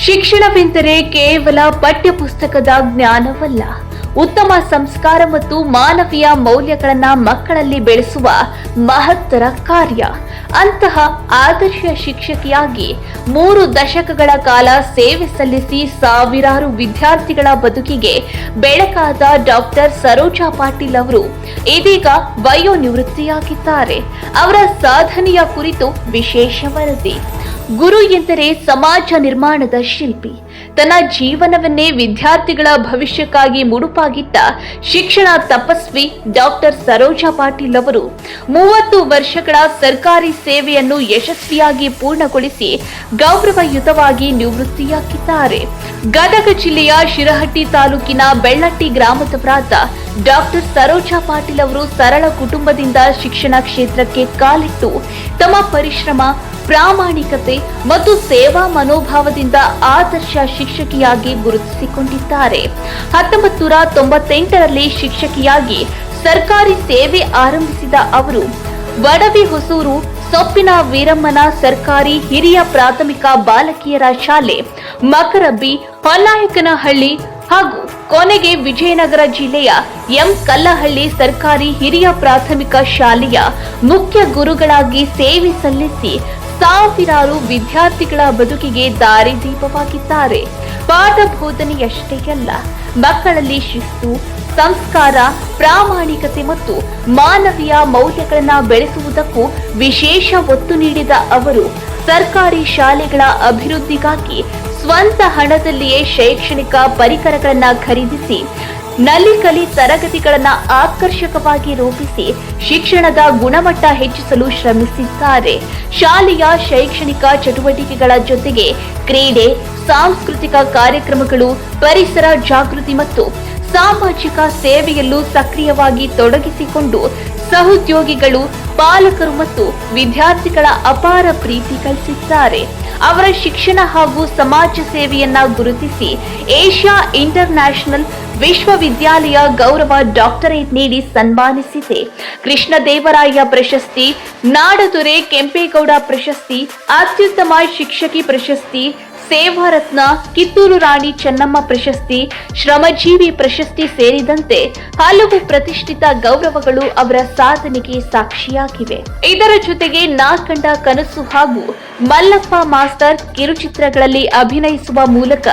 ಶಿಕ್ಷಣವೆಂದರೆ ಕೇವಲ ಪಠ್ಯಪುಸ್ತಕದ ಜ್ಞಾನವಲ್ಲ, ಉತ್ತಮ ಸಂಸ್ಕಾರ ಮತ್ತು ಮಾನವೀಯ ಮೌಲ್ಯಗಳನ್ನು ಮಕ್ಕಳಲ್ಲಿ ಬೆಳೆಸುವ ಮಹತ್ತರ ಕಾರ್ಯ. ಅಂತಹ ಆದರ್ಶ ಶಿಕ್ಷಕಿಯಾಗಿ 3 ದಶಕಗಳ ಕಾಲ ಸೇವೆ ಸಲ್ಲಿಸಿ ಸಾವಿರಾರು ವಿದ್ಯಾರ್ಥಿಗಳ ಬದುಕಿಗೆ ಬೆಳಕಾದ ಡಾಕ್ಟರ್ ಸರೋಜಾ ಪಾಟೀಲ್ ಅವರು ಇದೀಗ ವಯೋನಿವೃತ್ತಿಯಾಗಿದ್ದಾರೆ. ಅವರ ಸಾಧನೆಯ ಕುರಿತು ವಿಶೇಷ ವರದಿ. ಗುರು ಎಂದರೆ ಸಮಾಜ ನಿರ್ಮಾಣದ ಶಿಲ್ಪಿ. ತನ್ನ ಜೀವನವನ್ನೇ ವಿದ್ಯಾರ್ಥಿಗಳ ಭವಿಷ್ಯಕ್ಕಾಗಿ ಮುಡುಪಾಗಿಟ್ಟ ಶಿಕ್ಷಣ ತಪಸ್ವಿ ಡಾಕ್ಟರ್ ಸರೋಜಾ ಪಾಟೀಲ್ ಅವರು 30 ವರ್ಷಗಳ ಸರ್ಕಾರಿ ಸೇವೆಯನ್ನು ಯಶಸ್ವಿಯಾಗಿ ಪೂರ್ಣಗೊಳಿಸಿ ಗೌರವಯುತವಾಗಿ ನಿವೃತ್ತಿಯಾಗಿದ್ದಾರೆ. ಗದಗ ಜಿಲ್ಲೆಯ ಶಿರಹಟ್ಟಿ ತಾಲೂಕಿನ ಬೆಳ್ಳಟ್ಟಿ ಗ್ರಾಮದವರಾದ ಡಾಕ್ಟರ್ ಸರೋಜಾ ಪಾಟೀಲ್ ಅವರು ಸರಳ ಕುಟುಂಬದಿಂದ ಶಿಕ್ಷಣ ಕ್ಷೇತ್ರಕ್ಕೆ ಕಾಲಿಟ್ಟು ತಮ್ಮ ಪರಿಶ್ರಮ, ಪ್ರಾಮಾಣಿಕತೆ ಮತ್ತು ಸೇವಾ ಮನೋಭಾವದಿಂದ ಆದರ್ಶ ಶಿಕ್ಷಕಿಯಾಗಿ ಗುರುತಿಸಿಕೊಂಡಿದ್ದಾರೆ. 1998ರಲ್ಲಿ ಶಿಕ್ಷಕಿಯಾಗಿ ಸರ್ಕಾರಿ ಸೇವೆ ಆರಂಭಿಸಿದ ಅವರು ವಡವಿ ಹೊಸೂರು ಸೊಪ್ಪಿನ ವೀರಮ್ಮನ ಸರ್ಕಾರಿ ಹಿರಿಯ ಪ್ರಾಥಮಿಕ ಬಾಲಕಿಯರ ಶಾಲೆ, ಮಕರಬ್ಬಿ, ಹೊನ್ನಾಯಕನಹಳ್ಳಿ ಹಾಗೂ ಕೊನೆಗೆ ವಿಜಯನಗರ ಜಿಲ್ಲೆಯ ಎಂ ಕಲ್ಲಹಳ್ಳಿ ಸರ್ಕಾರಿ ಹಿರಿಯ ಪ್ರಾಥಮಿಕ ಶಾಲೆಯ ಮುಖ್ಯ ಗುರುಗಳಾಗಿ ಸೇವೆ ಸಲ್ಲಿಸಿ ಸಾವಿರಾರು ವಿದ್ಯಾರ್ಥಿಗಳ ಬದುಕಿಗೆ ದಾರಿದೀಪವಾಗಿದ್ದಾರೆ. ಪಾಠ ಬೋಧನೆಯಷ್ಟೇ ಅಲ್ಲ, ಮಕ್ಕಳಲ್ಲಿ ಶಿಸ್ತು, ಸಂಸ್ಕಾರ, ಪ್ರಾಮಾಣಿಕತೆ ಮತ್ತು ಮಾನವೀಯ ಮೌಲ್ಯಗಳನ್ನು ಬೆಳೆಸುವುದಕ್ಕೂ ವಿಶೇಷ ಒತ್ತು ನೀಡಿದ ಅವರು ಸರ್ಕಾರಿ ಶಾಲೆಗಳ ಅಭಿವೃದ್ಧಿಗಾಗಿ ಸ್ವಂತ ಹಣದಲ್ಲಿಯೇ ಶೈಕ್ಷಣಿಕ ಪರಿಕರಗಳನ್ನು ಖರೀದಿಸಿ ನಲಿಕಲಿ ತರಗತಿಗಳನ್ನು ಆಕರ್ಷಕವಾಗಿ ರೂಪಿಸಿ ಶಿಕ್ಷಣದ ಗುಣಮಟ್ಟ ಹೆಚ್ಚಿಸಲು ಶ್ರಮಿಸಿದ್ದಾರೆ. ಶಾಲೆಯ ಶೈಕ್ಷಣಿಕ ಚಟುವಟಿಕೆಗಳ ಜೊತೆಗೆ ಕ್ರೀಡೆ, ಸಾಂಸ್ಕೃತಿಕ ಕಾರ್ಯಕ್ರಮಗಳು, ಪರಿಸರ ಜಾಗೃತಿ ಮತ್ತು ಸಾಮಾಜಿಕ ಸೇವೆಯಲ್ಲೂ ಸಕ್ರಿಯವಾಗಿ ತೊಡಗಿಸಿಕೊಂಡು ಸಹೋದ್ಯೋಗಿಗಳು, ಪಾಲಕರು ಮತ್ತು ವಿದ್ಯಾರ್ಥಿಗಳ ಅಪಾರ ಪ್ರೀತಿ ಗಳಿಸಿದ್ದಾರೆ. ಅವರ ಶಿಕ್ಷಣ ಹಾಗೂ ಸಮಾಜ ಸೇವೆಯನ್ನ ಗುರುತಿಸಿ ಏಷ್ಯಾ ಇಂಟರ್ನ್ಯಾಷನಲ್ ವಿಶ್ವವಿದ್ಯಾಲಯ ಗೌರವ ಡಾಕ್ಟರೇಟ್ ನೀಡಿ ಸನ್ಮಾನಿಸಿದೆ. ಕೃಷ್ಣದೇವರಾಯ ಪ್ರಶಸ್ತಿ, ನಾಡದೊರೆ ಕೆಂಪೇಗೌಡ ಪ್ರಶಸ್ತಿ, ಅತ್ಯುತ್ತಮ ಶಿಕ್ಷಕಿ ಪ್ರಶಸ್ತಿ, ಸೇವಾರತ್ನ, ಕಿತ್ತೂರು ರಾಣಿ ಚೆನ್ನಮ್ಮ ಪ್ರಶಸ್ತಿ, ಶ್ರಮಜೀವಿ ಪ್ರಶಸ್ತಿ ಸೇರಿದಂತೆ ಹಲವು ಪ್ರತಿಷ್ಠಿತ ಗೌರವಗಳು ಅವರ ಸಾಧನೆಗೆ ಸಾಕ್ಷಿಯಾಗಿವೆ. ಇದರ ಜೊತೆಗೆ ನಾ ಕಂಡ ಕನಸು ಹಾಗೂ ಮಲ್ಲಪ್ಪ ಮಾಸ್ತರ್ ಕಿರುಚಿತ್ರಗಳಲ್ಲಿ ಅಭಿನಯಿಸುವ ಮೂಲಕ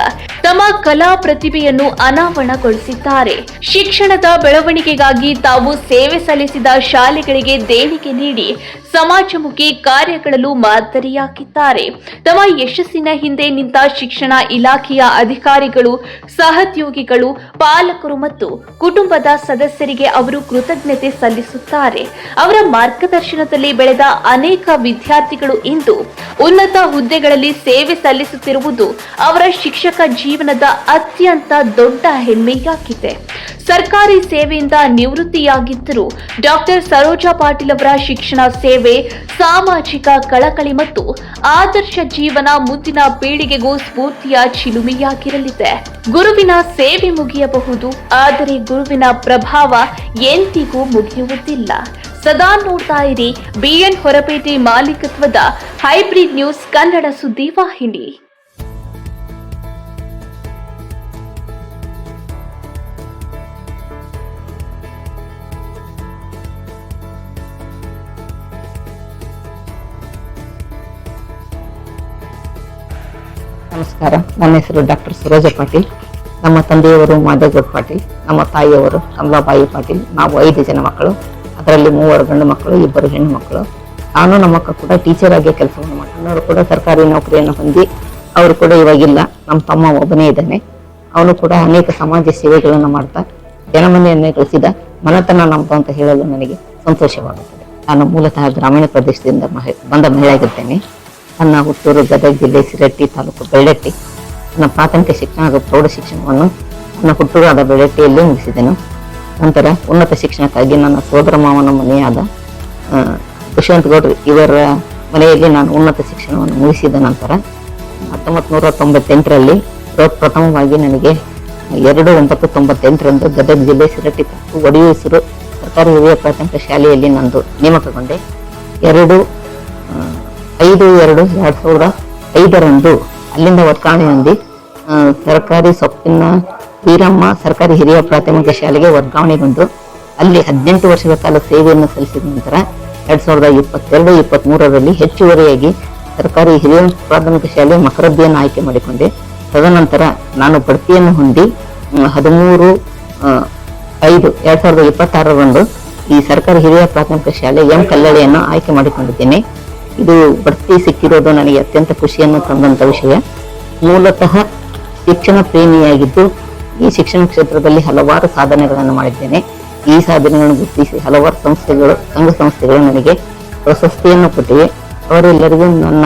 ತಮ್ಮ ಕಲಾ ಪ್ರತಿಭೆಯನ್ನು ಅನಾವರಣಗೊಳಿಸಿದ್ದಾರೆ. ಶಿಕ್ಷಣದ ಬೆಳವಣಿಗೆಗಾಗಿ ತಾವು ಸೇವೆ ಸಲ್ಲಿಸಿದ ಶಾಲೆಗಳಿಗೆ ದೇಣಿಗೆ ನೀಡಿ ಸಮಾಜಮುಖಿ ಕಾರ್ಯಗಳಲ್ಲೂ ಮಾದರಿಯಾಗಿದ್ದಾರೆ. ತಮ್ಮ ಯಶಸ್ಸಿನ ಹಿಂದೆ ನಿಂತ ಶಿಕ್ಷಣ ಇಲಾಖೆಯ ಅಧಿಕಾರಿಗಳು, ಸಹೋದ್ಯೋಗಿಗಳು, ಪಾಲಕರು ಮತ್ತು ಕುಟುಂಬದ ಸದಸ್ಯರಿಗೆ ಅವರು ಕೃತಜ್ಞತೆ ಸಲ್ಲಿಸುತ್ತಾರೆ. ಅವರ ಮಾರ್ಗದರ್ಶನದಲ್ಲಿ ಬೆಳೆದ ಅನೇಕ ವಿದ್ಯಾರ್ಥಿಗಳು ಇಂದು ಉನ್ನತ ಹುದ್ದೆಗಳಲ್ಲಿ ಸೇವೆ ಸಲ್ಲಿಸುತ್ತಿರುವುದು ಅವರ ಶಿಕ್ಷಕ ಜೀವನದ ಅತ್ಯಂತ ದೊಡ್ಡ ಹೆಮ್ಮೆಯಾಗಿದೆ. ಸರ್ಕಾರಿ ಸೇವೆಯಿಂದ ನಿವೃತ್ತಿಯಾಗಿದ್ದರೂ ಡಾಕ್ಟರ್ ಸರೋಜಾ ಪಾಟೀಲ್ ಅವರ ಶಿಕ್ಷಣ ಸೇವೆ, ಸಾಮಾಜಿಕ ಕಳಕಳಿ ಮತ್ತು ಆದರ್ಶ ಜೀವನ ಮುಂದಿನ ಪೀಳಿಗೆಗೂ ಸ್ಫೂರ್ತಿಯ ಚಿಲುಮೆಯಾಗಿರಲಿದೆ. ಗುರುವಿನ ಸೇವೆ ಮುಗಿಯಬಹುದು, ಆದರೆ ಗುರುವಿನ ಪ್ರಭಾವ ಎಂದಿಗೂ ಮುಗಿಯುವುದಿಲ್ಲ. ಸದಾ ನೋಡ್ತಾ ಇರಿ BN ಹೊರಪೇಟೆ ಮಾಲೀಕತ್ವದ ಹೈಬ್ರಿಡ್ ನ್ಯೂಸ್ ಕನ್ನಡ ಸುದ್ದಿ ವಾಹಿನಿ. ನಮಸ್ಕಾರ. ನನ್ನ ಹೆಸರು ಡಾಕ್ಟರ್ ಸರೋಜಾ ಪಾಟೀಲ್. ನಮ್ಮ ತಂದೆಯವರು ಮಾದೇಗೌಡ ಪಾಟೀಲ್, ನಮ್ಮ ತಾಯಿಯವರು ಕಮಲಾಬಾಯಿ ಪಾಟೀಲ್. ನಾವು 5 ಜನ ಮಕ್ಕಳು, ಅದರಲ್ಲಿ 3 ಗಂಡು ಮಕ್ಕಳು, 2 ಹೆಣ್ಣು ಮಕ್ಕಳು. ನಾನು ನಮ್ಮ ಅಕ್ಕ ಕೂಡ ಟೀಚರ್ ಆಗಿ ಕೆಲಸವನ್ನು ಮಾಡಿ, ಅವರು ಕೂಡ ಸರ್ಕಾರಿ ನೌಕರಿಯನ್ನು ಹೊಂದಿ ಅವರು ಕೂಡ ಇವಾಗಿಲ್ಲ. ನಮ್ಮ ತಮ್ಮ ಒಬ್ಬನೇ ಇದ್ದಾನೆ. ಅವನು ಕೂಡ ಅನೇಕ ಸಮಾಜ ಸೇವೆಗಳನ್ನು ಮಾಡ್ತಾ ಜನಮನೆಯನ್ನೇ ಗಳಿಸಿದ ಮನತನ ನಮ್ದು ಅಂತ ಹೇಳಲು ನನಗೆ ಸಂತೋಷವಾಗುತ್ತದೆ. ನಾನು ಮೂಲತಃ ಗ್ರಾಮೀಣ ಪ್ರದೇಶದಿಂದ ಬಂದ ಮಹಿಳೆಯಾಗಿದ್ದೇನೆ. ನನ್ನ ಹುಟ್ಟೂರು ಗದಗ ಜಿಲ್ಲೆ ಶಿರಹಟ್ಟಿ ತಾಲೂಕು ಬೆಳ್ಳಟ್ಟಿ. ನನ್ನ ಪ್ರಾಥಮಿಕ ಶಿಕ್ಷಣ ಹಾಗೂ ಪ್ರೌಢ ಶಿಕ್ಷಣವನ್ನು ನನ್ನ ಹುಟ್ಟೂರಾದ ಬೆಳ್ಳಟ್ಟಿಯಲ್ಲಿ ಮುಗಿಸಿದೆನು. ನಂತರ ಉನ್ನತ ಶಿಕ್ಷಣಕ್ಕಾಗಿ ನನ್ನ ಸೋದರ ಮಾವನ ಮನೆಯಾದ ಯಶವಂತ ಗೌಡ್ರು ಇವರ ಮನೆಯಲ್ಲಿ ನಾನು ಉನ್ನತ ಶಿಕ್ಷಣವನ್ನು ಮುಗಿಸಿದ ನಂತರ 1998ರಲ್ಲಿ ಪ್ರಥಮವಾಗಿ ನನಗೆ 2/9/98ರಂದು ಗದಗ ಜಿಲ್ಲೆ ಶಿರಹಟ್ಟಿ ತಾಲೂಕು ಒಡಿಯೂರು ಸರ್ಕಾರಿ ಹಿರಿಯ ಪ್ರಾಥಮಿಕ ಶಾಲೆಯಲ್ಲಿ ನಂದು ನೇಮಕಗೊಂಡೆ. 5/2/2005ರಂದು ಅಲ್ಲಿಂದ ವರ್ಗಾವಣೆ ಹೊಂದಿ ಸರ್ಕಾರಿ ಸೊಪ್ಪಿನ ವೀರಮ್ಮ ಸರ್ಕಾರಿ ಹಿರಿಯ ಪ್ರಾಥಮಿಕ ಶಾಲೆಗೆ ವರ್ಗಾವಣೆಗೊಂಡು ಅಲ್ಲಿ 18 ವರ್ಷಗಳ ಕಾಲ ಸೇವೆಯನ್ನು ಸಲ್ಲಿಸಿದ ನಂತರ 2022-23ರಲ್ಲಿ ಹೆಚ್ಚುವರಿಯಾಗಿ ಸರ್ಕಾರಿ ಹಿರಿಯ ಪ್ರಾಥಮಿಕ ಶಾಲೆ ಮಕರಬ್ಬಿಯನ್ನು ಆಯ್ಕೆ ಮಾಡಿಕೊಂಡೆ. ತದನಂತರ ನಾನು ಬಡ್ತಿಯನ್ನು ಹೊಂದಿ 13/5/2026ರಂದು ಈ ಸರ್ಕಾರಿ ಹಿರಿಯ ಪ್ರಾಥಮಿಕ ಶಾಲೆ ಎಂ ಕಲ್ಲಳ್ಳಿಯನ್ನು ಆಯ್ಕೆ ಮಾಡಿಕೊಂಡಿದ್ದೇನೆ. ಇದು ಬಡ್ತಿ ಸಿಕ್ಕಿರೋದು ನನಗೆ ಅತ್ಯಂತ ಖುಷಿಯನ್ನು ತಂದಂತ ವಿಷಯ. ಮೂಲತಃ ಶಿಕ್ಷಣ ಪ್ರೇಮಿಯಾಗಿದ್ದು ಈ ಶಿಕ್ಷಣ ಕ್ಷೇತ್ರದಲ್ಲಿ ಹಲವಾರು ಸಾಧನೆಗಳನ್ನು ಮಾಡಿದ್ದೇನೆ. ಈ ಸಾಧನೆಗಳನ್ನು ಗುರುತಿಸಿ ಹಲವಾರು ಸಂಘ ಸಂಸ್ಥೆಗಳು ನನಗೆ ಪ್ರಶಸ್ತಿಯನ್ನು ಕೊಟ್ಟಿವೆ. ಅವರೆಲ್ಲರಿಗೂ ನನ್ನ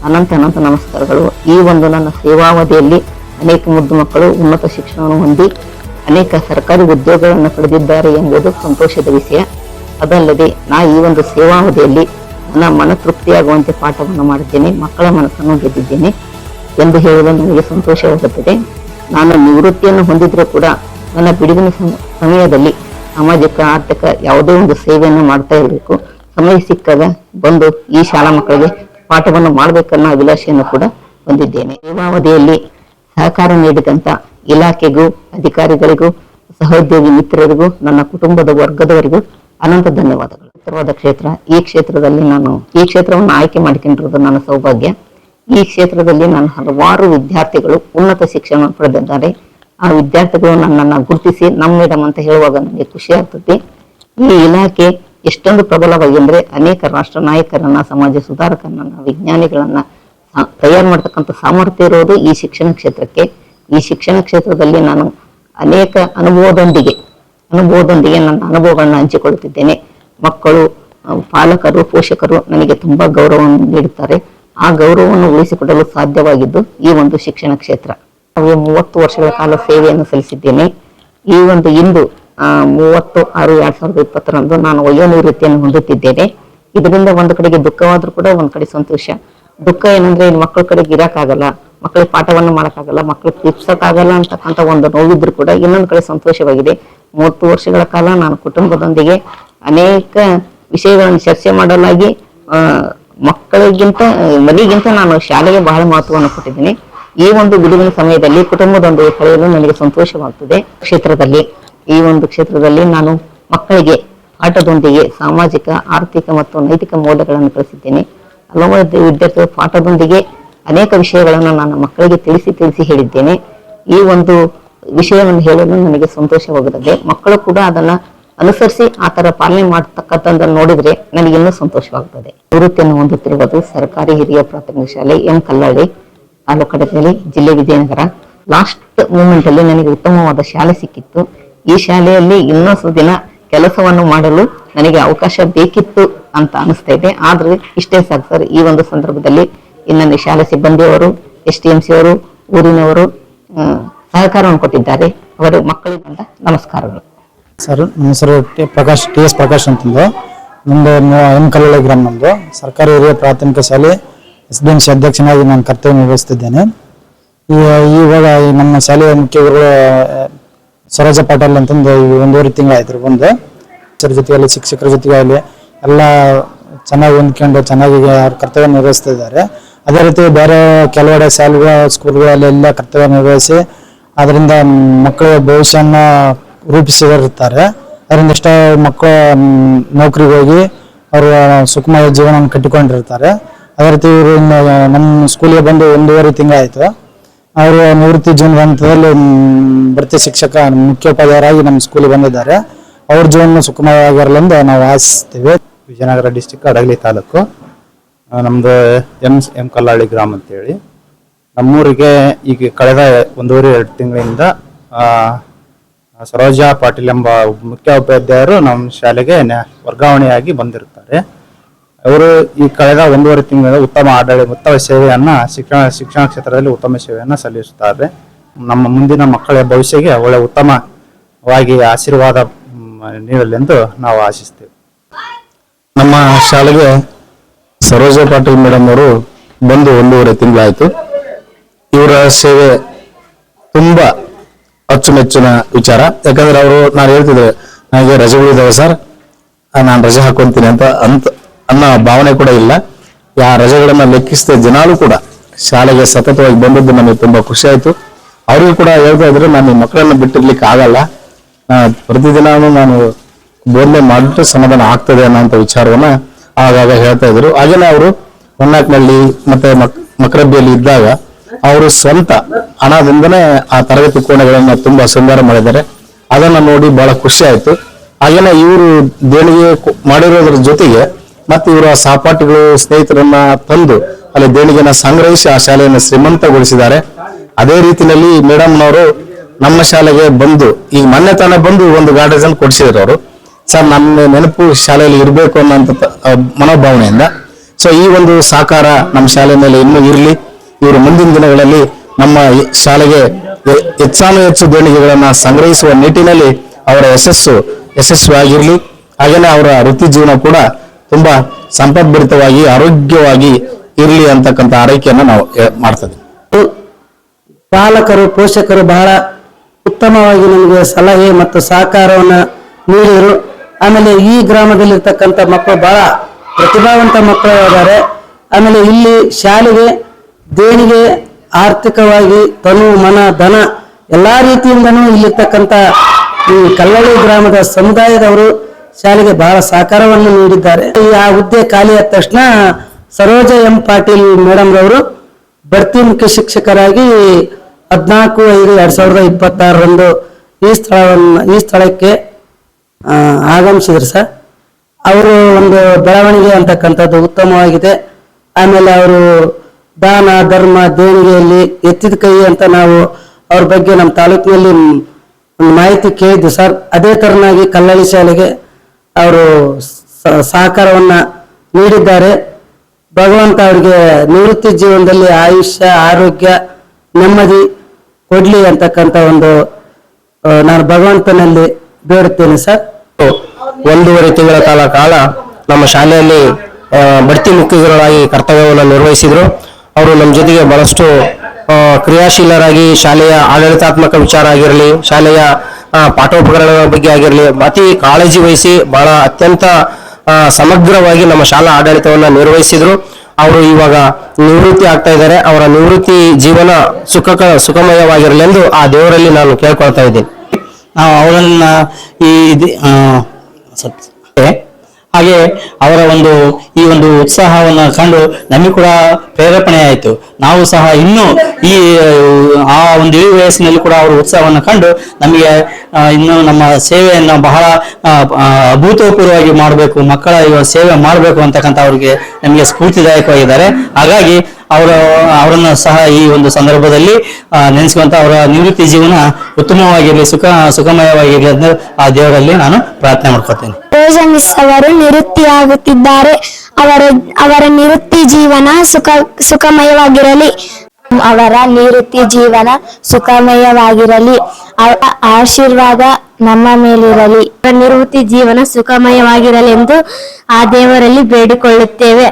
ಅನಂತ ನಮಸ್ಕಾರಗಳು. ಈ ಒಂದು ನನ್ನ ಸೇವಾವಧಿಯಲ್ಲಿ ಅನೇಕ ಮುದ್ದು ಮಕ್ಕಳು ಉನ್ನತ ಶಿಕ್ಷಣವನ್ನು ಹೊಂದಿ ಅನೇಕ ಸರ್ಕಾರಿ ಉದ್ಯೋಗಗಳನ್ನು ಪಡೆದಿದ್ದಾರೆ ಎಂಬುದು ಸಂತೋಷದ ವಿಷಯ. ಅದಲ್ಲದೆ ಈ ಒಂದು ಸೇವಾವಧಿಯಲ್ಲಿ ನನ್ನ ಮನ ತೃಪ್ತಿಯಾಗುವಂತೆ ಪಾಠವನ್ನು ಮಾಡಿದ್ದೇನೆ, ಮಕ್ಕಳ ಮನಸ್ಸನ್ನು ಗೆದ್ದಿದ್ದೇನೆ ಎಂದು ಹೇಳಲು ನನಗೆ ಸಂತೋಷವಾಗುತ್ತದೆ. ನಾನು ನಿವೃತ್ತಿಯನ್ನು ಹೊಂದಿದ್ರೂ ಕೂಡ ನನ್ನ ಬಿಡುವಿನ ಸಮಯದಲ್ಲಿ ಸಾಮಾಜಿಕ ಆರ್ಥಿಕ ಯಾವುದೇ ಒಂದು ಸೇವೆಯನ್ನು ಮಾಡ್ತಾ ಇರಬೇಕು. ಸಮಯ ಸಿಕ್ಕಾಗ ಬಂದು ಈ ಶಾಲಾ ಮಕ್ಕಳಿಗೆ ಪಾಠವನ್ನು ಮಾಡಬೇಕನ್ನೋ ಅಭಿಲಾಷೆಯನ್ನು ಕೂಡ ಹೊಂದಿದ್ದೇನೆ. ಸೇವಾವಧಿಯಲ್ಲಿ ಸಹಕಾರ ನೀಡಿದಂತ ಇಲಾಖೆಗೂ ಅಧಿಕಾರಿಗಳಿಗೂ ಸಹೋದ್ಯೋಗಿ ಮಿತ್ರರಿಗೂ ನನ್ನ ಕುಟುಂಬದ ವರ್ಗದವರಿಗೂ ಅನಂತ ಧನ್ಯವಾದಗಳು. ಉತ್ತರವಾದ ಕ್ಷೇತ್ರ, ಈ ಕ್ಷೇತ್ರವನ್ನು ಆಯ್ಕೆ ಮಾಡಿಕೊಂಡಿರುವುದು ನನ್ನ ಸೌಭಾಗ್ಯ. ಈ ಕ್ಷೇತ್ರದಲ್ಲಿ ನಾನು ಹಲವಾರು ವಿದ್ಯಾರ್ಥಿಗಳು ಉನ್ನತ ಶಿಕ್ಷಣ ಪಡೆದಿದ್ದಾರೆ. ಆ ವಿದ್ಯಾರ್ಥಿಗಳು ನನ್ನನ್ನು ಗುರುತಿಸಿ ನಮ್ಮ ಮೇಡಮ್ ಅಂತ ಹೇಳುವಾಗ ನನಗೆ ಖುಷಿ ಆಗ್ತದೆ. ಈ ಇಲಾಖೆ ಎಷ್ಟೊಂದು ಪ್ರಬಲವಾಗಿ ಅಂದ್ರೆ ಅನೇಕ ರಾಷ್ಟ್ರ ನಾಯಕರನ್ನ, ಸಮಾಜ ಸುಧಾರಕರನ್ನ, ವಿಜ್ಞಾನಿಗಳನ್ನ ತಯಾರು ಮಾಡತಕ್ಕಂಥ ಸಾಮರ್ಥ್ಯ ಇರೋದು ಈ ಶಿಕ್ಷಣ ಕ್ಷೇತ್ರಕ್ಕೆ. ಈ ಶಿಕ್ಷಣ ಕ್ಷೇತ್ರದಲ್ಲಿ ನಾನು ಅನೇಕ ಅನುಭವದೊಂದಿಗೆ ನನ್ನ ಅನುಭವಗಳನ್ನ ಹಂಚಿಕೊಳ್ಳುತ್ತಿದ್ದೇನೆ. ಮಕ್ಕಳು, ಪಾಲಕರು, ಪೋಷಕರು ನನಗೆ ತುಂಬಾ ಗೌರವವನ್ನು ನೀಡುತ್ತಾರೆ. ಆ ಗೌರವವನ್ನು ಉಳಿಸಿಕೊಡಲು ಸಾಧ್ಯವಾಗಿದ್ದು ಈ ಒಂದು ಶಿಕ್ಷಣ ಕ್ಷೇತ್ರ. 30 ವರ್ಷಗಳ ಕಾಲ ಸೇವೆಯನ್ನು ಸಲ್ಲಿಸಿದ್ದೇನೆ. ಈ ಒಂದು ಇಂದು 30/6/2020ರಂದು ನಾನು ವಯೋನಿವೃತ್ತಿಯನ್ನು ಹೊಂದುತ್ತಿದ್ದೇನೆ. ಇದರಿಂದ ಒಂದು ಕಡೆಗೆ ದುಃಖವಾದ್ರೂ ಕೂಡ ಒಂದ್ ಕಡೆ ಸಂತೋಷ. ದುಃಖ ಏನಂದ್ರೆ ಮಕ್ಕಳ ಕಡೆಗೆ ಇರಕ್ಕಾಗಲ್ಲ, ಮಕ್ಕಳಿಗೆ ಪಾಠವನ್ನು ಮಾಡಕ್ಕಾಗಲ್ಲ, ಮಕ್ಕಳಿಗೆ ತಿರ್ಸಕ್ಕಾಗಲ್ಲ ಅಂತಕ್ಕಂಥ ಒಂದು ನೋವಿದ್ರು ಕೂಡ ಇನ್ನೊಂದು ಕಡೆ ಸಂತೋಷವಾಗಿದೆ. 30 ವರ್ಷಗಳ ಕಾಲ ನಾನು ಕುಟುಂಬದೊಂದಿಗೆ ಅನೇಕ ವಿಷಯಗಳನ್ನು ಚರ್ಚೆ ಮಾಡಲಾಗಿ ಮನೆಗಿಂತ ನಾನು ಶಾಲೆಗೆ ಬಹಳ ಮಹತ್ವವನ್ನು ಕೊಟ್ಟಿದ್ದೀನಿ. ಈ ಒಂದು ಬಿಡುವಿನ ಸಮಯದಲ್ಲಿ ಕುಟುಂಬದೊಂದಿಗೆ ಕಳೆಯಲು ನನಗೆ ಸಂತೋಷವಾಗ್ತದೆ. ಈ ಒಂದು ಕ್ಷೇತ್ರದಲ್ಲಿ ನಾನು ಮಕ್ಕಳಿಗೆ ಪಾಠದೊಂದಿಗೆ ಸಾಮಾಜಿಕ, ಆರ್ಥಿಕ ಮತ್ತು ನೈತಿಕ ಮೌಲ್ಯಗಳನ್ನು ಕಲಿಸಿದ್ದೇನೆ. ಹಲವಾರು ವಿದ್ಯಾರ್ಥಿಗಳು ಪಾಠದೊಂದಿಗೆ ಅನೇಕ ವಿಷಯಗಳನ್ನು ನಾನು ಮಕ್ಕಳಿಗೆ ತಿಳಿಸಿ ಹೇಳಿದ್ದೇನೆ. ಈ ಒಂದು ವಿಷಯವನ್ನು ಹೇಳಲು ನನಗೆ ಸಂತೋಷವಾಗುತ್ತದೆ. ಮಕ್ಕಳು ಕೂಡ ಅದನ್ನ ಅನುಸರಿಸಿ ಆ ತರ ಪಾಲನೆ ಮಾಡತಕ್ಕಂಥದ್ದನ್ನು ನೋಡಿದ್ರೆ ನನಗೆ ಇನ್ನೂ ಸಂತೋಷವಾಗುತ್ತದೆ. ನಿವೃತ್ತಿಯನ್ನು ಹೊಂದುತ್ತಿರುವುದು ಸರ್ಕಾರಿ ಹಿರಿಯ ಪ್ರಾಥಮಿಕ ಶಾಲೆ ಎಂ ಕಲ್ಲಳ್ಳಿ, ತಾಲೂಕಡಗಲಿ, ಜಿಲ್ಲೆ ವಿಜಯನಗರ. ಲಾಸ್ಟ್ ಮೂಮೆಂಟ್ ಅಲ್ಲಿ ನನಗೆ ಉತ್ತಮವಾದ ಶಾಲೆ ಸಿಕ್ಕಿತ್ತು. ಈ ಶಾಲೆಯಲ್ಲಿ ಇನ್ನೊಂದು ದಿನ ಕೆಲಸವನ್ನು ಮಾಡಲು ನನಗೆ ಅವಕಾಶ ಬೇಕಿತ್ತು ಅಂತ ಅನಿಸ್ತಾ ಇದೆ. ಆದ್ರೆ ಇಷ್ಟೇ ಸಾಕು ಸರ್. ಈ ಒಂದು ಸಂದರ್ಭದಲ್ಲಿ ನನ್ನ ಶಾಲೆ ಸಿಬ್ಬಂದಿಯವರು, STMC ಅವರು, ಊರಿನವರು ಸಹಕಾರವನ್ನು ಕೊಟ್ಟಿದ್ದಾರೆ. ಅವರು ಮಕ್ಕಳಿಗೆ ನಮಸ್ಕಾರಗಳು. ಸರ್, ನಮ್ಮ ಹೆಸರು TS ಪ್ರಕಾಶ್ ಅಂತಂದು. ನಮ್ದು ಎಂ ಕಲ್ಲಳ್ಳಿ ಗ್ರಾಮ. ನಮ್ದು ಸರ್ಕಾರಿ ಹಿರಿಯ ಪ್ರಾಥಮಿಕ ಶಾಲೆ SDMC ಅಧ್ಯಕ್ಷನಾಗಿ ನಾನು ಕರ್ತವ್ಯ ನಿರ್ವಹಿಸುತ್ತಿದ್ದೇನೆ. ಇವಾಗ ನಮ್ಮ ಶಾಲೆಯ ಮುಖ್ಯ ಗುರುಗಳು ಸರೋಜ ಪಾಟೀಲ್ ಅಂತಂದು 1.5 ತಿಂಗಳಾಯ್ತು ಬಂದು. ಜೊತೆಗೆ ಶಿಕ್ಷಕರ ಜೊತೆಗೆ ಅಲ್ಲಿ ಎಲ್ಲ ಚೆನ್ನಾಗಿ ಹೊಂದ್ಕೊಂಡು ಚೆನ್ನಾಗಿ ಅವ್ರ ಕರ್ತವ್ಯ ನಿರ್ವಹಿಸ್ತಾ ಇದ್ದಾರೆ. ಅದೇ ರೀತಿ ಬೇರೆ ಕೆಲವೆಡೆ ಶಾಲೆಗಳು, ಸ್ಕೂಲ್ಗಳಲ್ಲೆಲ್ಲ ಕರ್ತವ್ಯ ನಿರ್ವಹಿಸಿ ಅದರಿಂದ ಮಕ್ಕಳ ಭವಿಷ್ಯನ ರೂಪಿಸಿರುತ್ತಾರೆ. ಅದರಿಂದ ಎಷ್ಟೋ ಮಕ್ಕಳು ನೌಕರಿಗೆ ಹೋಗಿ ಅವರು ಸುಖಮಯ ಜೀವನವನ್ನು ಕಟ್ಟಿಕೊಂಡಿರ್ತಾರೆ. ಅದೇ ರೀತಿ ಇವರು ನಮ್ಮ ಸ್ಕೂಲಿಗೆ ಬಂದು 1.5 ತಿಂಗಳಾಯ್ತು. ಅವರು ನಿವೃತ್ತಿ ಜೀವನ ಹಂತದಲ್ಲಿ ಬಡ್ತಿ ಶಿಕ್ಷಕ ಮುಖ್ಯೋಪಾಧ್ಯಾಯರಾಗಿ ನಮ್ಮ ಸ್ಕೂಲಿಗೆ ಬಂದಿದ್ದಾರೆ. ಅವ್ರ ಜೀವನ ಸುಖಮಯವಾಗಿರಲೆಂದು ನಾವು ಆಶಿಸ್ತೀವಿ. ವಿಜಯನಗರ ಡಿಸ್ಟಿಕ್, ಹಡಗಲಿ ತಾಲೂಕು. ನಮ್ದು ಎಂ ಕಲ್ಲಳ್ಳಿ ಗ್ರಾಮ ಅಂತೇಳಿ. ನಮ್ಮೂರಿಗೆ ಈಗ ಕಳೆದ 1.5-2 ತಿಂಗಳಿಂದ ಸರೋಜಾ ಪಾಟೀಲ್ ಎಂಬ ಮುಖ್ಯ ಉಪಾಧ್ಯಾಯರು ನಮ್ಮ ಶಾಲೆಗೆ ವರ್ಗಾವಣೆಯಾಗಿ ಬಂದಿರುತ್ತಾರೆ. ಅವರು ಈ ಕಳೆದ 1.5 ತಿಂಗಳ ಉತ್ತಮ ಸೇವೆಯನ್ನ ಶಿಕ್ಷಣ ಕ್ಷೇತ್ರದಲ್ಲಿ ಉತ್ತಮ ಸೇವೆಯನ್ನ ಸಲ್ಲಿಸುತ್ತಾರೆ. ನಮ್ಮ ಮುಂದಿನ ಮಕ್ಕಳ ಭವಿಷ್ಯಕ್ಕೆ ಒಳ್ಳೆ ಉತ್ತಮವಾಗಿ ಆಶೀರ್ವಾದ ನೀಡಲೆಂದು ನಾವು ಆಶಿಸ್ತೇವೆ. ನಮ್ಮ ಶಾಲೆಗೆ ಸರೋಜಾ ಪಾಟೀಲ್ ಮೇಡಮ್ ಅವರು ಬಂದು 1.5 ತಿಂಗಳಾಯ್ತು. ಇವರ ಸೇವೆ ತುಂಬಾ ಅಚ್ಚುಮೆಚ್ಚಿನ ವಿಚಾರ. ಯಾಕಂದ್ರೆ ಅವರು ನಾನು ಹೇಳ್ತಿದ್ದೆ, ನನಗೆ ರಜೆಗಳಿದ್ದಾವೆ ಸರ್, ನಾನು ರಜೆ ಹಾಕೊಂತೀನಿ ಅನ್ನೋ ಭಾವನೆ ಕೂಡ ಇಲ್ಲ. ರಜೆಗಳನ್ನ ಲೆಕ್ಕಿಸದೆ ದಿನಾಲೂ ಕೂಡ ಶಾಲೆಗೆ ಸತತವಾಗಿ ಬಂದದ್ದು ನಮಗೆ ತುಂಬಾ ಖುಷಿ ಆಯ್ತು. ಅವ್ರಿಗೂ ಕೂಡ ಹೇಳ್ತಾ ಇದ್ರು, ನಾನು ಈ ಮಕ್ಕಳನ್ನ ಬಿಟ್ಟಿರ್ಲಿಕ್ಕೆ ಆಗಲ್ಲ, ಪ್ರತಿದಿನಾನು ನಾನು ಬೋಧನೆ ಮಾಡಿಟ್ಟು ಸಮಾಧಾನ ಆಗ್ತದೆ ಅನ್ನೋಂಥ ವಿಚಾರವನ್ನ ಆಗಾಗ ಹೇಳ್ತಾ ಇದ್ರು. ಹಾಗೇನೆ ಅವರು ಹೊನ್ನಾಕ್ನಲ್ಲಿ ಮತ್ತೆ ಮಕ್ರಬ್ಬಿಯಲ್ಲಿ ಇದ್ದಾಗ ಅವರು ಸ್ವಂತ ಹಣದಿಂದನೇ ಆ ತರಗತಿ ಕೋಣೆಗಳನ್ನ ತುಂಬಾ ಸುಂದರ ಮಾಡಿದ್ದಾರೆ. ಅದನ್ನ ನೋಡಿ ಬಹಳ ಖುಷಿ ಆಯ್ತು. ಹಾಗೇನೆ ಇವರು ದೇಣಿಗೆ ಮಾಡಿರೋದ್ರ ಜೊತೆಗೆ ಮತ್ತೆ ಇವರ ಸಹಪಾಠಿಗಳು ಸ್ನೇಹಿತರನ್ನ ತಂದು ಅಲ್ಲಿ ದೇಣಿಗೆನ ಸಂಗ್ರಹಿಸಿ ಆ ಶಾಲೆಯನ್ನು ಶ್ರೀಮಂತಗೊಳಿಸಿದ್ದಾರೆ. ಅದೇ ರೀತಿಯಲ್ಲಿ ಮೇಡಮ್ನವರು ನಮ್ಮ ಶಾಲೆಗೆ ಬಂದು ಈಗ ಮೊನ್ನೆ ತಾನೇ ಬಂದು ಒಂದು ಗಾರ್ಡನ್ ಕೊಡಿಸಿದ್ರು ಅವರು. ಸರ್, ನಮ್ಮ ನೆನಪು ಶಾಲೆಯಲ್ಲಿ ಇರಬೇಕು ಅನ್ನೋಂಥ ಮನೋಭಾವನೆಯಿಂದ ಸೊ ಈ ಒಂದು ಸಹಕಾರ ನಮ್ಮ ಶಾಲೆ ಮೇಲೆ ಇನ್ನೂ ಇರಲಿ. ಇವರು ಮುಂದಿನ ದಿನಗಳಲ್ಲಿ ನಮ್ಮ ಶಾಲೆಗೆ ಹೆಚ್ಚು ದೇಣಿಗೆಗಳನ್ನ ಸಂಗ್ರಹಿಸುವ ನಿಟ್ಟಿನಲ್ಲಿ ಅವರ ಯಶಸ್ವಿಯಾಗಿರ್ಲಿ. ಹಾಗೇನೆ ಅವರ ವೃತ್ತಿ ಜೀವನ ಕೂಡ ತುಂಬಾ ಸಂಪದ್ಭರಿತವಾಗಿ ಆರೋಗ್ಯವಾಗಿ ಇರಲಿ ಅಂತಕ್ಕಂಥ ಆರೈಕೆಯನ್ನ ನಾವು ಮಾಡ್ತೇವೆ. ಪಾಲಕರು ಪೋಷಕರು ಬಹಳ ಉತ್ತಮವಾಗಿ ನಮಗೆ ಸಲಹೆ ಮತ್ತು ಸಹಕಾರವನ್ನ ನೀಡಿದರು. ಆಮೇಲೆ ಈ ಗ್ರಾಮದಲ್ಲಿರ್ತಕ್ಕಂಥ ಮಕ್ಕಳು ಬಹಳ ಪ್ರತಿಭಾವಂತ ಮಕ್ಕಳು ಇದ್ದಾರೆ. ಆಮೇಲೆ ಇಲ್ಲಿ ಶಾಲೆಗೆ ದೇಣಿಗೆ ಆರ್ಥಿಕವಾಗಿ ತನು ಮನ ಧನ ಎಲ್ಲಾ ರೀತಿಯಿಂದನೂ ಇಲ್ಲಿರ್ತಕ್ಕಂಥ ಈ ಕಲ್ಲಳ್ಳಿ ಗ್ರಾಮದ ಸಮುದಾಯದವರು ಶಾಲೆಗೆ ಬಹಳ ಸಹಕಾರವನ್ನು ನೀಡಿದ್ದಾರೆ. ಆ ಹುದ್ದೆ ಖಾಲಿ ಆದ ತಕ್ಷಣ ಸರೋಜ ಎಂ ಪಾಟೀಲ್ ಮೇಡಮ್ ರವರು ಬಡ್ತಿ ಮುಖ್ಯ ಶಿಕ್ಷಕರಾಗಿ 14/5/2026 ಈ ಸ್ಥಳಕ್ಕೆ ಆಗಮಿಸಿದ್ರು ಸರ್. ಅವರು ಒಂದು ಬೆಳವಣಿಗೆ ಅಂತಕ್ಕಂಥದ್ದು ಉತ್ತಮವಾಗಿದೆ. ಆಮೇಲೆ ಅವರು ದಾನ ಧರ್ಮ ದೇಣಿಗೆಯಲ್ಲಿ ಎತ್ತಿದ ಕೈ ಅಂತ ನಾವು ಅವ್ರ ಬಗ್ಗೆ ನಮ್ಮ ತಾಲೂಕಿನಲ್ಲಿ ಒಂದು ಮಾಹಿತಿ ಕೇಳಿದ್ವಿ ಸರ್. ಅದೇ ತರನಾಗಿ ಕಲ್ಲಳ್ಳಿ ಶಾಲೆಗೆ ಅವರು ಸಹಕಾರವನ್ನ ನೀಡಿದ್ದಾರೆ. ಭಗವಂತ ಅವರಿಗೆ ನಿವೃತ್ತಿ ಜೀವನದಲ್ಲಿ ಆಯುಷ್ಯ ಆರೋಗ್ಯ ನೆಮ್ಮದಿ ಕೊಡ್ಲಿ ಅಂತಕ್ಕಂಥ ಒಂದು ನಾನು ಭಗವಂತನಲ್ಲಿ ಬೇಡುತ್ತೇನೆ ಸರ್. 1.5 ತಿಂಗಳ ಕಾಲ ನಮ್ಮ ಶಾಲೆಯಲ್ಲಿ ಬಡ್ತಿ ಮುಖ್ಯಗಳಾಗಿ ಕರ್ತವ್ಯವನ್ನು ನಿರ್ವಹಿಸಿದ್ರು. ಅವರು ನಮ್ಮ ಜೊತೆಗೆ ಬಹಳಷ್ಟು ಕ್ರಿಯಾಶೀಲರಾಗಿ ಶಾಲೆಯ ಆಡಳಿತಾತ್ಮಕ ವಿಚಾರ ಆಗಿರಲಿ, ಶಾಲೆಯ ಪಾಠೋಪಕರಣಗಳ ಬಗ್ಗೆ ಆಗಿರಲಿ ಅತಿ ಕಾಳಜಿ ವಹಿಸಿ ಬಹಳ ಅತ್ಯಂತ ಸಮಗ್ರವಾಗಿ ನಮ್ಮ ಶಾಲಾ ಆಡಳಿತವನ್ನ ನಿರ್ವಹಿಸಿದ್ರು. ಅವರು ಇವಾಗ ನಿವೃತ್ತಿ ಆಗ್ತಾ ಇದ್ದಾರೆ. ಅವರ ನಿವೃತ್ತಿ ಜೀವನ ಸುಖಮಯವಾಗಿರಲಿ ಎಂದು ಆ ದೇವರಲ್ಲಿ ನಾನು ಕೇಳ್ಕೊಳ್ತಾ ಇದ್ದೀನಿ. ನಾವು ಅವರನ್ನ ಹಾಗೆ ಅವರ ಈ ಒಂದು ಉತ್ಸಾಹವನ್ನು ಕಂಡು ನಮಗೆ ಕೂಡ ಪ್ರೇರೇಪಣೆ ಆಯಿತು. ನಾವು ಸಹ ಇನ್ನೂ ಆ ಒಂದು ಇಳಿ ವಯಸ್ಸಿನಲ್ಲಿ ಕೂಡ ಅವರ ಉತ್ಸಾಹವನ್ನು ಕಂಡು ನಮಗೆ ಇನ್ನು ನಮ್ಮ ಸೇವೆಯನ್ನು ಬಹಳ ಅಭೂತಪೂರ್ವವಾಗಿ ಮಾಡಬೇಕು, ಮಕ್ಕಳ ಸೇವೆ ಮಾಡಬೇಕು ಅಂತಕ್ಕಂಥ ಅವರಿಗೆ ನಮಗೆ ಸ್ಫೂರ್ತಿದಾಯಕವಾಗಿದ್ದಾರೆ. ಹಾಗಾಗಿ ಅವರನ್ನು ಸಹ ಈ ಒಂದು ಸಂದರ್ಭದಲ್ಲಿ ನೆನೆಸ್ಕೊಂತ ಅವರ ನಿವೃತ್ತಿ ಜೀವನ ಉತ್ತಮವಾಗಿರಲಿ, ಸುಖಮಯವಾಗಿರಲಿ ಅಂತ ಆ ದೇವರಲ್ಲಿ ನಾನು ಪ್ರಾರ್ಥನೆ ಮಾಡ್ಕೊಳ್ತೇನೆ. ರೋಜಾ ಮಿಸ್ ಅವರು ನಿವೃತ್ತಿಯಾಗುತ್ತಿದ್ದಾರೆ. ಅವರ ನಿವೃತ್ತಿ ಜೀವನ ಸುಖಮಯವಾಗಿರಲಿ. ಅವರ ನಿವೃತ್ತಿ ಜೀವನ ಸುಖಮಯವಾಗಿರಲಿ. ಆಶೀರ್ವಾದ ನಮ್ಮ ಮೇಲಿರಲಿ. ನಿವೃತ್ತಿ ಜೀವನ ಸುಖಮಯವಾಗಿರಲಿ ಎಂದು ಆ ದೇವರಲ್ಲಿ ಬೇಡಿಕೊಳ್ಳುತ್ತೇವೆ.